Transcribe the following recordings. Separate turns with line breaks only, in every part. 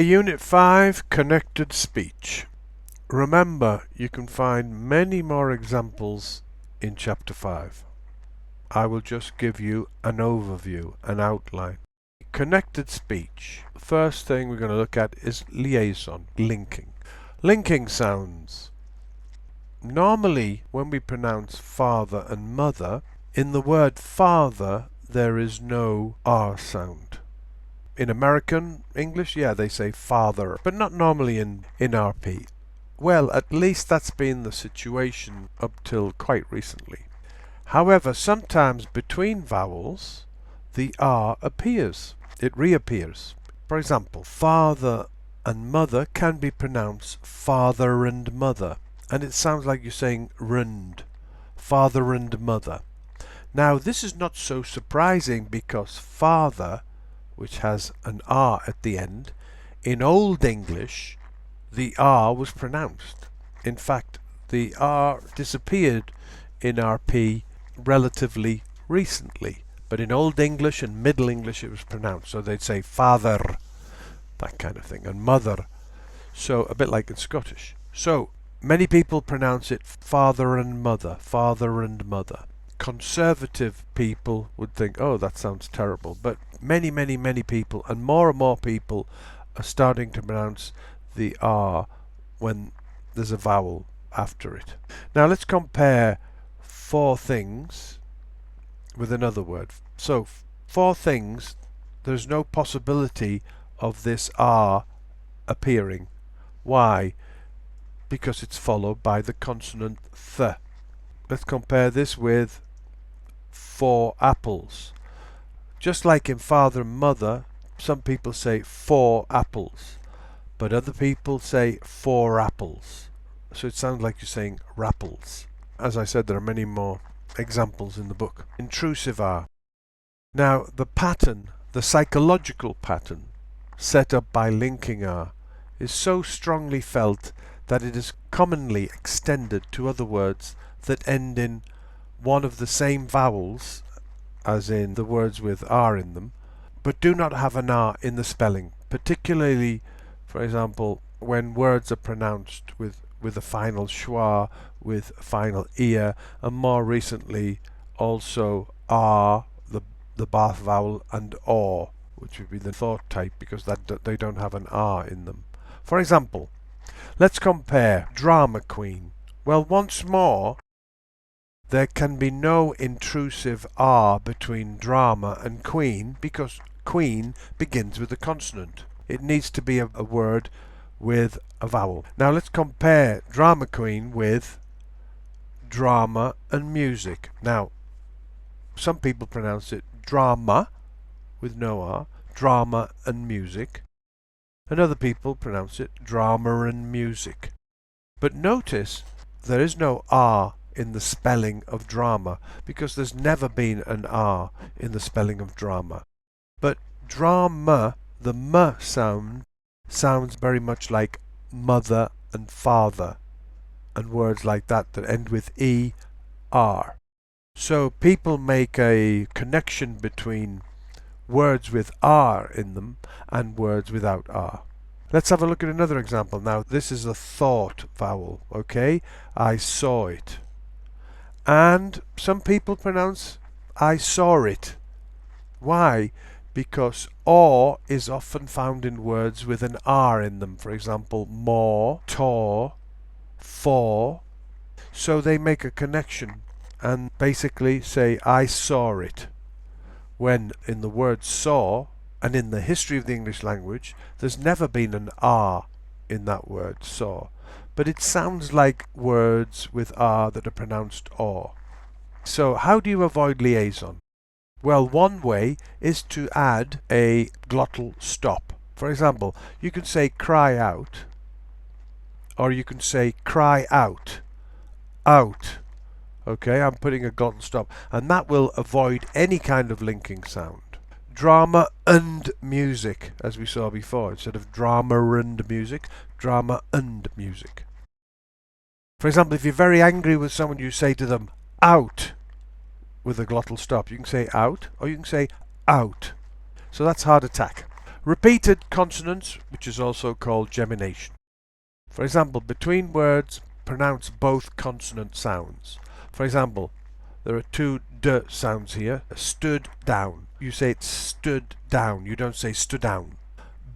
Unit 5, Connected Speech. Remember, you can find many more examples in Chapter 5. I will just give you an overview, an outline. Connected speech. First thing we're going to look at is liaison, linking. Linking sounds. Normally, when we pronounce father and mother, in the word father there is no R sound. In American English, yeah, they say father, but not normally in RP. Well, at least that's been the situation up till quite recently. However, sometimes between vowels, the R appears. It reappears. For example, father and mother can be pronounced father and mother, and it sounds like you're saying rund, father and mother. Now, this is not so surprising because father, which has an R at the end, in Old English, the R was pronounced. In fact, the R disappeared in RP relatively recently, but in Old English and Middle English it was pronounced. So they'd say father, that kind of thing, and mother. So a bit like in Scottish. So many people pronounce it father and mother, father and mother. Conservative people would think, oh, that sounds terrible, but many people, and more people, are starting to pronounce the R when there's a vowel after it. Now let's compare four things with another word. So four things, there's no possibility of this R appearing. Why? Because it's followed by the consonant th. Let's compare this with 4 apples. Just like in father and mother, some people say 4 apples, but other people say 4 apples. So it sounds like you're saying rapples. As I said, there are many more examples in the book. Intrusive R. Now, the pattern, the psychological pattern set up by linking R is so strongly felt that it is commonly extended to other words that end in one of the same vowels, as in the words with R in them, but do not have an R in the spelling, particularly, for example, when words are pronounced with a final schwa, with a final ear, and more recently also R, the Bath vowel, and or, which would be the thought type, because they don't have an R in them. For example, let's compare drama queen. Well, once more, there can be no intrusive R between drama and queen because queen begins with a consonant. It needs to be a word with a vowel. Now let's compare drama queen with drama and music. Now, some people pronounce it drama with no R, drama and music, and other people pronounce it drama and music. But notice there is no R in the spelling of drama because there's never been an R in the spelling of drama. But drama, the M sound, sounds very much like mother and father and words like that that end with ER. So people make a connection between words with R in them and words without R. Let's have a look at another example. Now this is a thought vowel, okay? I saw it. And some people pronounce I saw it. Why? Because or is often found in words with an R in them. For example, more, tor, for. So they make a connection and basically say I saw it. When in the word saw, and in the history of the English language, there's never been an R in that word, saw. But it sounds like words with R that are pronounced or. So how do you avoid liaison? Well, one way is to add a glottal stop. For example, you can say cry out, or you can say cry out, out. Okay, I'm putting a glottal stop, and that will avoid any kind of linking sound. Drama and music, as we saw before. Instead of drama and music, drama and music. For example, if you're very angry with someone, you say to them, out, with a glottal stop. You can say out, or you can say out. So that's heart attack. Repeated consonants, which is also called gemination. For example, between words, pronounce both consonant sounds. For example, there are two d sounds here. Stood down. You say it stood down. You don't say stood down.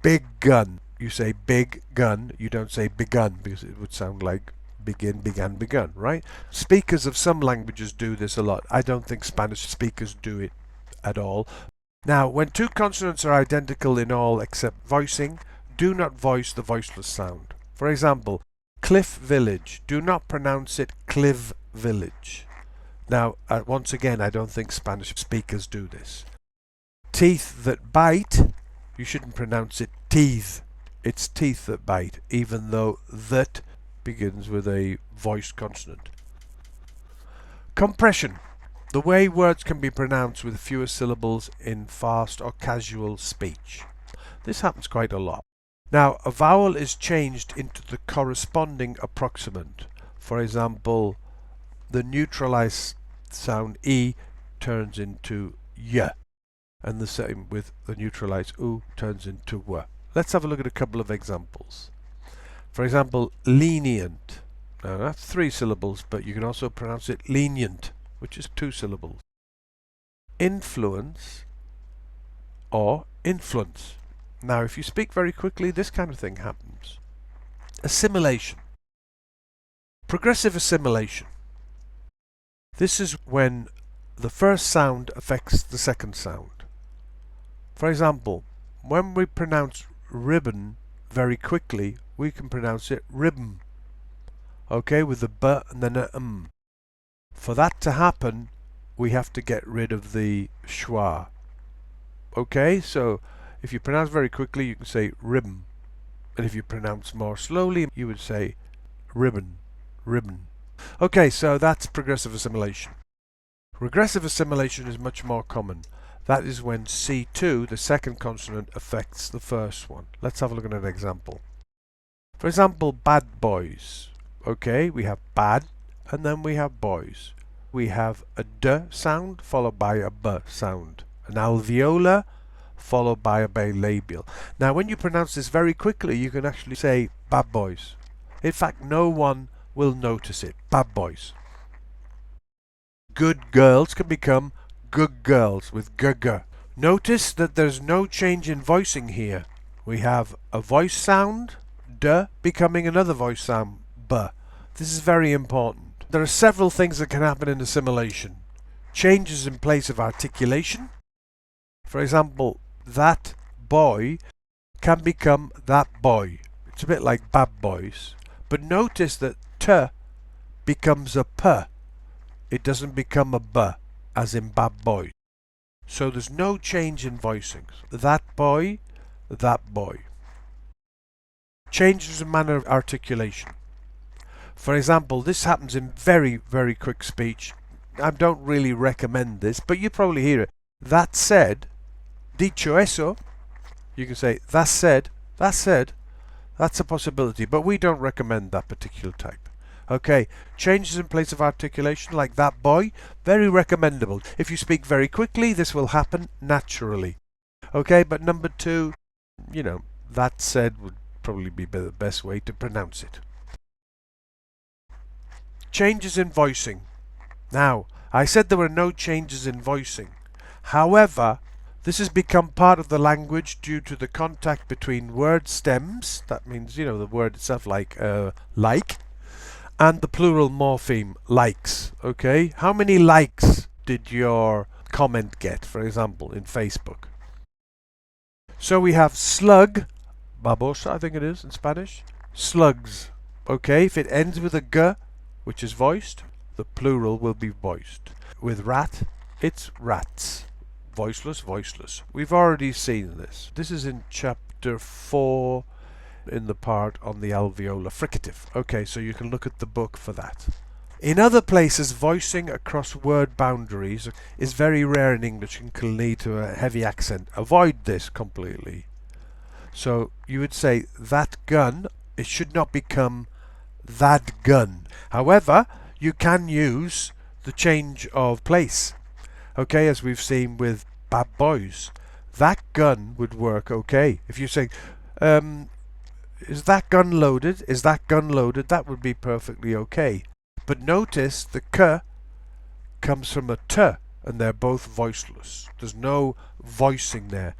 Big gun. You say big gun. You don't say begun, because it would sound like begin, began, begun, right? Speakers of some languages do this a lot. I don't think Spanish speakers do it at all. Now, when two consonants are identical in all except voicing, do not voice the voiceless sound. For example, cliff village. Do not pronounce it cliv village. Now, once again, I don't think Spanish speakers do this. Teeth that bite, you shouldn't pronounce it teeth. It's teeth that bite, even though that begins with a voiced consonant. Compression. The way words can be pronounced with fewer syllables in fast or casual speech. This happens quite a lot. Now, a vowel is changed into the corresponding approximant. For example, the neutralized sound E turns into Y, and the same with the neutralized U turns into W. Let's have a look at a couple of examples. For example, lenient. Now that's 3 syllables, but you can also pronounce it lenient, which is 2 syllables. Influence or influence. Now, if you speak very quickly, this kind of thing happens. Assimilation. Progressive assimilation. This is when the first sound affects the second sound. For example, when we pronounce ribbon very quickly, we can pronounce it ribbon. Okay, with the b and then a m. For that to happen, we have to get rid of the schwa. Okay, so if you pronounce very quickly, you can say ribbon. And if you pronounce more slowly, you would say ribbon, ribbon. Okay, so that's progressive assimilation. Regressive assimilation is much more common. That is when C2, the second consonant, affects the first one. Let's have a look at an example. For example, bad boys. Okay, we have bad, and then we have boys. We have a d sound followed by a b sound, an alveolar followed by a bilabial. Now, when you pronounce this very quickly, you can actually say bad boys. In fact, no one will notice it. Bad boys. Good girls can become good girls with g-g. Notice that there's no change in voicing here. We have a voice sound, d, becoming another voice sound, b. This is very important. There are several things that can happen in assimilation. Changes in place of articulation. For example, that boy can become that boy. It's a bit like bad boys. But notice that t becomes a p. It doesn't become a b, as in bad boy. So there's no change in voicings. That boy, that boy. Changes in manner of articulation. For example, this happens in very, very quick speech. I don't really recommend this, but you probably hear it. That said, dicho eso, you can say, that said, that's a possibility, but we don't recommend that particular type. Okay, changes in place of articulation like that boy, very recommendable. If you speak very quickly, this will happen naturally. Okay, but number 2, that said would probably be the best way to pronounce it. Changes in voicing. Now, I said there were no changes in voicing. However, this has become part of the language due to the contact between word stems, that means, the word itself like, and the plural morpheme, likes. Okay? How many likes did your comment get, for example, in Facebook? So we have slug, babosa I think it is in Spanish, slugs. Okay? If it ends with a g, which is voiced, the plural will be voiced. With rat, it's rats. Voiceless, voiceless. We've already seen this. This is in chapter 4 in the part on the alveolar fricative. Okay, so you can look at the book for that. In other places, voicing across word boundaries is very rare in English and can lead to a heavy accent. Avoid this completely. So you would say that gun, it should not become that gun. However, you can use the change of place. Okay, as we've seen with bad boys. That gun would work okay. If you're saying, is that gun loaded? Is that gun loaded? That would be perfectly okay. But notice the k comes from a t, and they're both voiceless. There's no voicing there.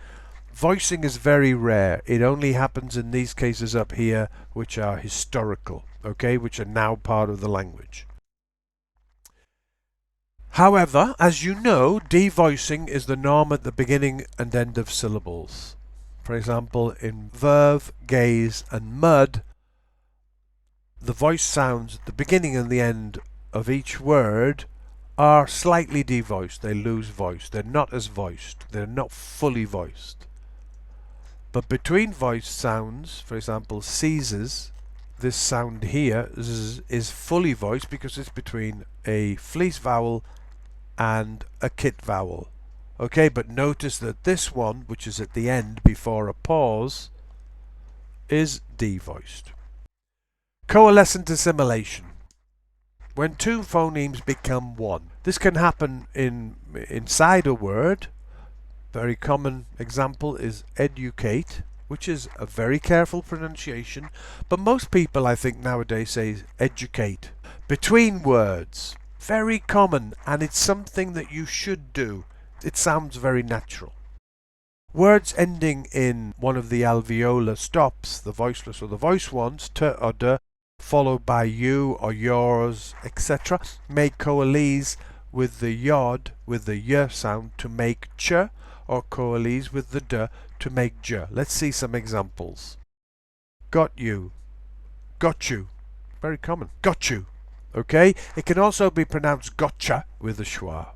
Voicing is very rare. It only happens in these cases up here, which are historical, okay, which are now part of the language. However, as you know, devoicing is the norm at the beginning and end of syllables. For example, in verve, gaze, and mud, the voice sounds at the beginning and the end of each word are slightly devoiced. They lose voice. They're not as voiced. They're not fully voiced. But between voiced sounds, for example, seizes, this sound here is fully voiced because it's between a fleece vowel and a kit vowel. Okay, but notice that this one, which is at the end before a pause, is devoiced. Coalescent assimilation. When two phonemes become one. This can happen inside a word. Very common example is educate, which is a very careful pronunciation, but most people I think nowadays say educate. Between words, very common, and it's something that you should do. It sounds very natural. Words ending in one of the alveolar stops, the voiceless or the voice ones, t or d, followed by you or yours, etc., may coalesce with the yod, with the y sound, to make ch, or coalesce with the d to make j. Let's see some examples. Got you. Got you. Very common. Got you. Okay? It can also be pronounced gotcha with a schwa.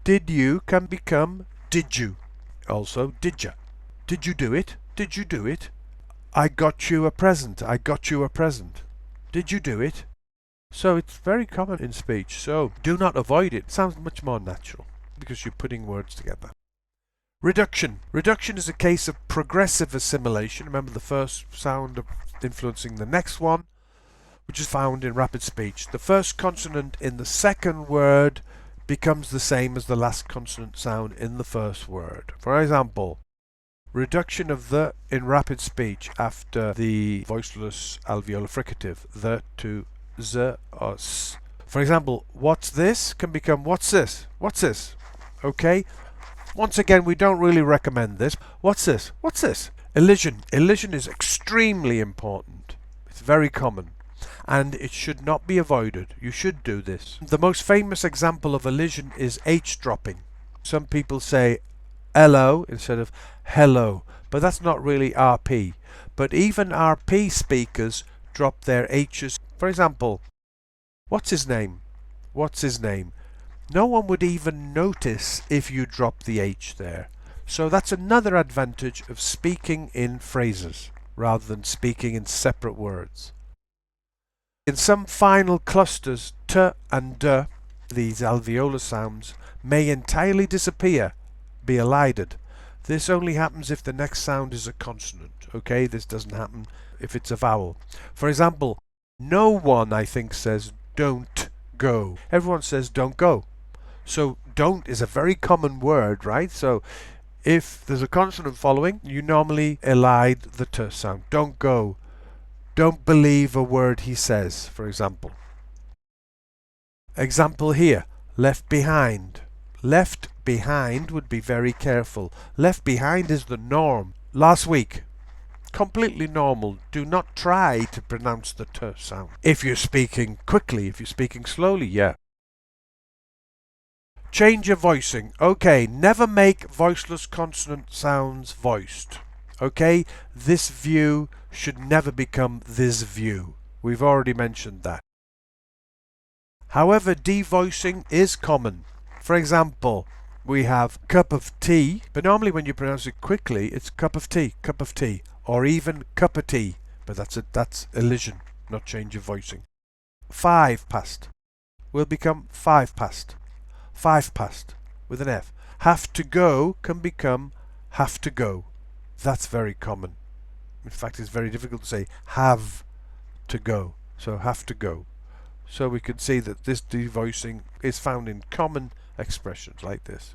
Did you can become did you. Also did ya. Did you do it? Did you do it? I got you a present. I got you a present. Did you do it? So it's very common in speech. So do not avoid it. It sounds much more natural because you're putting words together. Reduction. Reduction is a case of progressive assimilation. Remember the first sound influencing the next one, which is found in rapid speech. The first consonant in the second word becomes the same as the last consonant sound in the first word. For example, reduction of the in rapid speech after the voiceless alveolar fricative, the to z or s. For example, what's this can become what's this? What's this? Okay? Once again, we don't really recommend this. What's this? What's this? Elision. Elision is extremely important. It's very common. And it should not be avoided. You should do this. The most famous example of elision is H dropping. Some people say hello instead of hello, but that's not really RP. But even RP speakers drop their H's. For example, what's his name? What's his name? No one would even notice if you drop the H there. So that's another advantage of speaking in phrases rather than speaking in separate words. In some final clusters, t and d, these alveolar sounds, may entirely disappear, be elided. This only happens if the next sound is a consonant. Okay, this doesn't happen if it's a vowel. For example, no one, I think, says don't go. Everyone says don't go. So don't is a very common word, right? So if there's a consonant following, you normally elide the t sound. Don't go. Don't believe a word he says, for example. Example here, left behind. Left behind would be very careful. Left behind is the norm. Last week, completely normal. Do not try to pronounce the t sound. If you're speaking quickly, if you're speaking slowly, yeah. Change of voicing. Okay, never make voiceless consonant sounds voiced. Okay, this view should never become this view. We've already mentioned that. However, devoicing is common. For example, we have cup of tea, but normally when you pronounce it quickly, it's cup of tea, or even cup of tea. But that's elision, not change of voicing. 5 past will become 5 past. 5 past with an F. Have to go can become have to go. That's very common. In fact, it's very difficult to say have to go. So have to go. So we can see that this devoicing is found in common expressions like this.